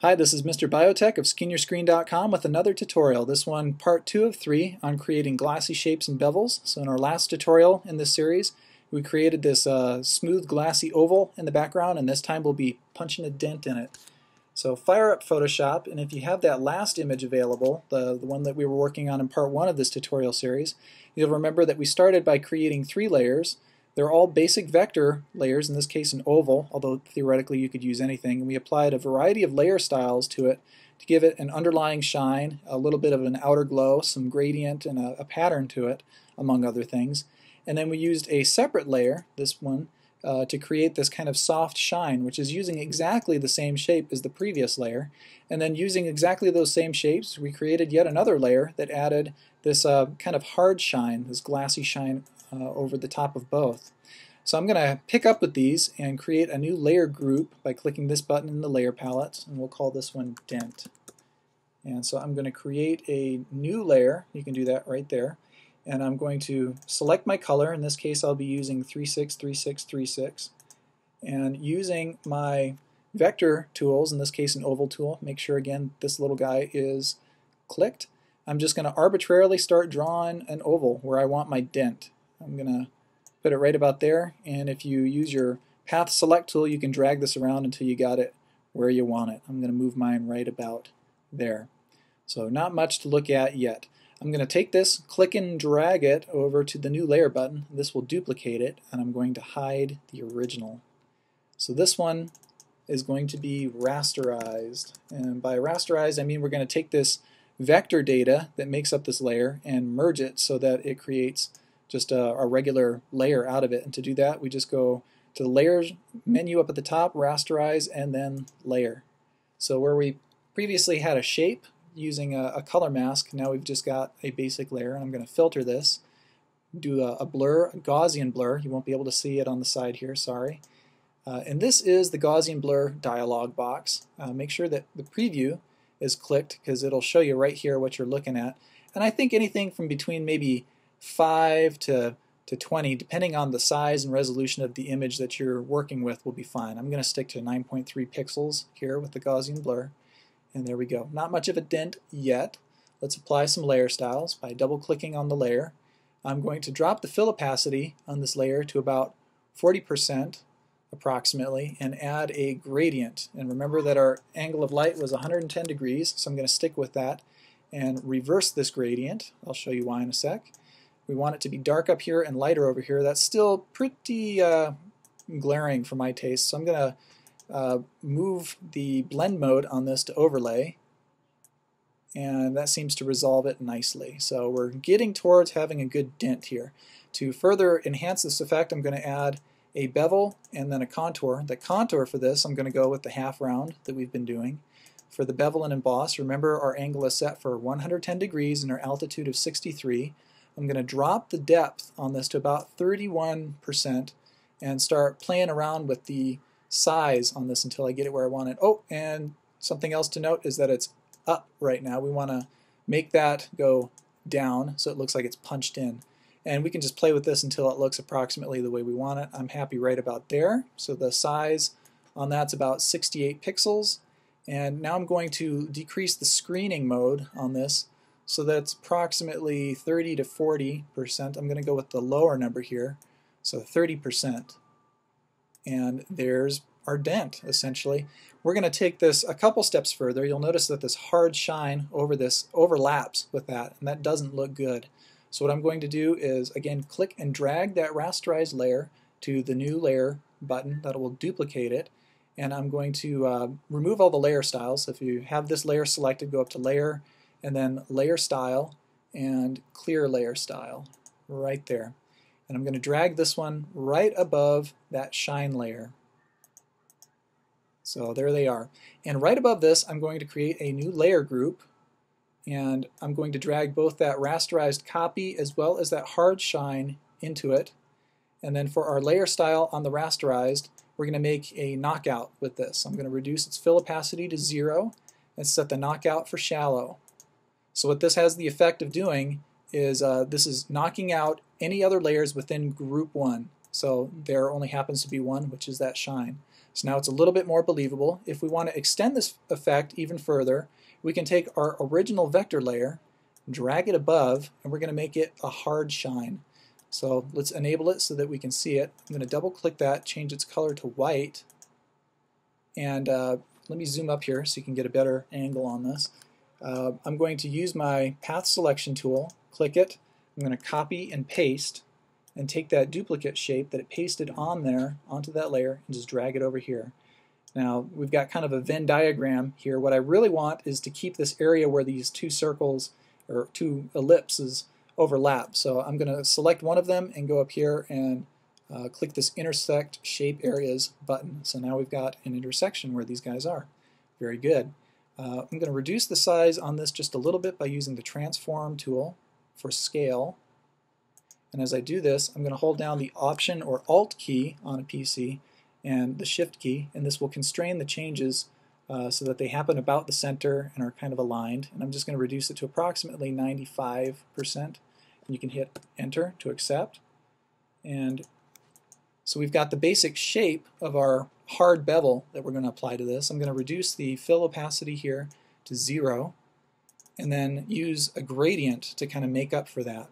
Hi, this is Mr. Biotech of SkinYourScreen.com with another tutorial. This one part 2 of 3 on creating glossy shapes and bevels. So in our last tutorial in this series we created this smooth glassy oval in the background, and this time we'll be punching a dent in it. So fire up Photoshop, and if you have that last image available, the one that we were working on in part 1 of this tutorial series, you'll remember that we started by creating 3 layers. They're all basic vector layers, in this case an oval, although theoretically you could use anything. And we applied a variety of layer styles to it to give it an underlying shine, a little bit of an outer glow, some gradient, and a pattern to it, among other things. And then we used a separate layer, this one, to create this kind of soft shine, which is using exactly the same shape as the previous layer. And then using exactly those same shapes, we created yet another layer that added this kind of hard shine, this glassy shine over the top of both. So I'm going to pick up with these and create a new layer group by clicking this button in the layer palette, and we'll call this one dent. And so I'm going to create a new layer. You can do that right there. And I'm going to select my color. In this case I'll be using 363636, and using my vector tools, in this case an oval tool, make sure again this little guy is clicked. I'm just going to arbitrarily start drawing an oval where I want my dent. I'm going to put it right about there, and if you use your path select tool you can drag this around until you got it where you want it. I'm going to move mine right about there. So not much to look at yet. I'm going to take this, click and drag it over to the new layer button. This will duplicate it, and I'm going to hide the original. So this one is going to be rasterized, and by rasterized I mean we're going to take this vector data that makes up this layer and merge it so that it creates just a regular layer out of it. And to do that we just go to the layers menu up at the top, rasterize, and then layer. So where we previously had a shape using a color mask, now we've just got a basic layer. And I'm going to filter this, do a blur, a Gaussian blur. You won't be able to see it on the side here, sorry. And this is the Gaussian blur dialog box. Make sure that the preview is clicked because it'll show you right here what you're looking at. And I think anything from between maybe 5 to 20, depending on the size and resolution of the image that you're working with, will be fine. I'm going to stick to 9.3 pixels here with the Gaussian blur. And there we go. Not much of a dent yet. Let's apply some layer styles by double clicking on the layer. I'm going to drop the fill opacity on this layer to about 40% approximately and add a gradient. And remember that our angle of light was 110 degrees, so I'm going to stick with that and reverse this gradient. I'll show you why in a sec. We want it to be dark up here and lighter over here. That's still pretty glaring for my taste, so I'm going to move the blend mode on this to overlay, and that seems to resolve it nicely. So we're getting towards having a good dent here. To further enhance this effect I'm going to add a bevel and then a contour. The contour for this I'm going to go with the half round that we've been doing. For the bevel and emboss, remember our angle is set for 110 degrees and our altitude of 63. I'm going to drop the depth on this to about 31% and start playing around with the size on this until I get it where I want it. Oh, and something else to note is that it's up right now. We want to make that go down so it looks like it's punched in. And we can just play with this until it looks approximately the way we want it. I'm happy right about there. So the size on that's about 68 pixels. And now I'm going to decrease the screening mode on this so that's approximately 30 to 40%. I'm going to go with the lower number here, so 30%. And there's our dent, essentially. We're going to take this a couple steps further. You'll notice that this hard shine over this overlaps with that, and that doesn't look good. So what I'm going to do is, again, click and drag that rasterized layer to the new layer button. That will duplicate it. And I'm going to remove all the layer styles. So if you have this layer selected, go up to Layer, and then Layer Style, and Clear Layer Style, right there. And I'm going to drag this one right above that shine layer. So there they are. And right above this I'm going to create a new layer group, and I'm going to drag both that rasterized copy as well as that hard shine into it. And then for our layer style on the rasterized, we're going to make a knockout with this. I'm going to reduce its fill opacity to 0 and set the knockout for shallow. So what this has the effect of doing is this is knocking out any other layers within group 1. So there only happens to be one, which is that shine. So now it's a little bit more believable. If we want to extend this effect even further, we can take our original vector layer, drag it above, and we're going to make it a hard shine. So let's enable it so that we can see it. I'm going to double click that, change its color to white, and let me zoom up here so you can get a better angle on this. I'm going to use my path selection tool, click it, I'm going to copy and paste, and take that duplicate shape that it pasted on there onto that layer and just drag it over here. Now we've got kind of a Venn diagram here. What I really want is to keep this area where these two circles or two ellipses overlap. So I'm going to select one of them and go up here and click this intersect shape areas button. So now we've got an intersection where these guys are. Very good. I'm going to reduce the size on this just a little bit by using the transform tool for scale. And as I do this, I'm going to hold down the Option or Alt key on a PC and the Shift key, and this will constrain the changes so that they happen about the center and are kind of aligned. And I'm just going to reduce it to approximately 95%. And you can hit Enter to accept. And so we've got the basic shape of our hard bevel that we're going to apply to this. I'm going to reduce the fill opacity here to 0 and then use a gradient to kind of make up for that.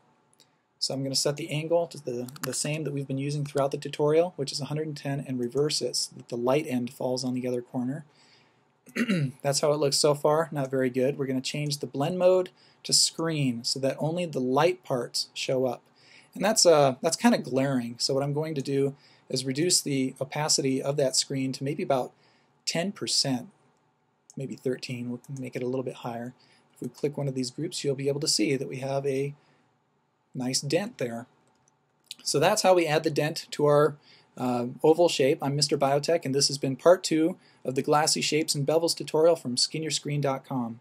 So I'm going to set the angle to the same that we've been using throughout the tutorial, which is 110, and reverse it so that the light end falls on the other corner. That's how it looks so far. Not very good. We're going to change the blend mode to screen so that only the light parts show up. And that's kind of glaring. So what I'm going to do is reduce the opacity of that screen to maybe about 10%, maybe 13. We'll make it a little bit higher. If we click one of these groups, you'll be able to see that we have a nice dent there. So that's how we add the dent to our oval shape. I'm Mr. Biotech, and this has been part 2 of the Glassy Shapes and Bevels tutorial from SkinYourScreen.com.